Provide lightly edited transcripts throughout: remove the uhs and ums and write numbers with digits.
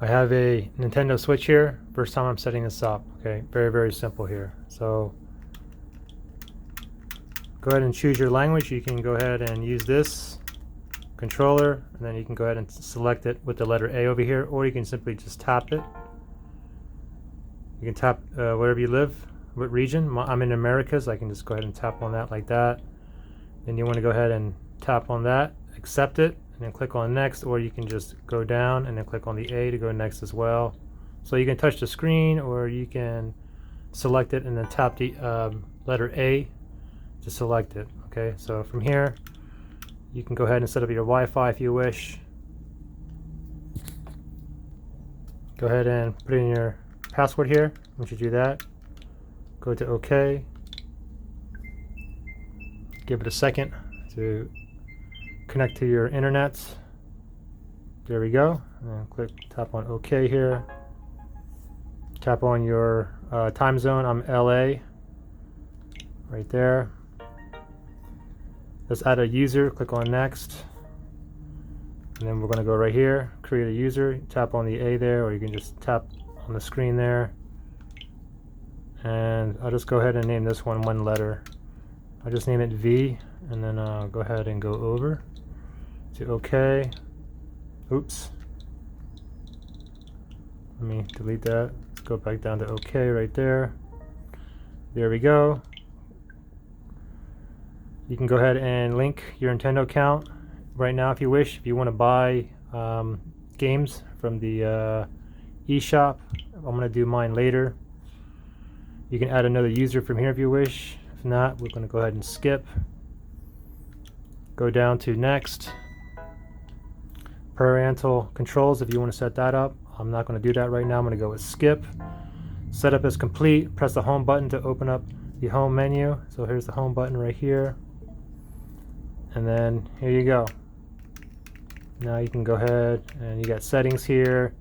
I have a Nintendo Switch here. First time I'm setting this up. Okay, very, very simple here. So go ahead and choose your language. You can go ahead and use this controller, and then you can go ahead and select it with the letter A over here, or you can simply just tap it. You can tap wherever you live, what region. I'm in Americas. I can just go ahead and tap on that like that. Then you want to go ahead and tap on that, accept it, and then click on next, or you can just go down and then click on the A to go next as well. So you can touch the screen, or you can select it and then tap the letter A to select it. Okay, so from here you can go ahead and set up your Wi-Fi if you wish. Go ahead and put in your password here. Once you do that, go to OK. Give it a second to connect to your internet. There we go. And tap on OK here. Tap on your time zone. I'm LA. Right there. Let's add a user. Click on next. And then we're going to go right here. Create a user. Tap on the A there, or you can just tap on the screen there. And I'll just go ahead and name this one letter. I'll just name it V, and then I'll go ahead and go over to OK. Oops. Let me delete that. Let's go back down to OK right there. There we go. You can go ahead and link your Nintendo account right now if you wish. If you want to buy games from the eShop, I'm going to do mine later. You can add another user from here if you wish. If not, we're going to go ahead and skip. Go down to next. Parental Controls if you want to set that up. I'm not going to do that right now. I'm going to go with skip. Setup is complete. Press the home button to open up the home menu. So here's the home button right here. And then here you go. Now you can go ahead and you got settings here.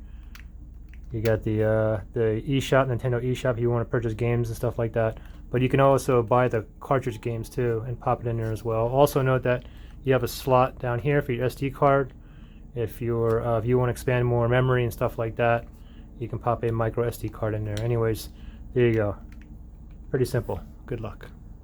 You got the eShop, Nintendo eShop if you want to purchase games and stuff like that. But you can also buy the cartridge games too and pop it in there as well. Also note that you have a slot down here for your SD card. If you want to expand more memory and stuff like that, you can pop a micro SD card in there. Anyways, there you go. Pretty simple. Good luck.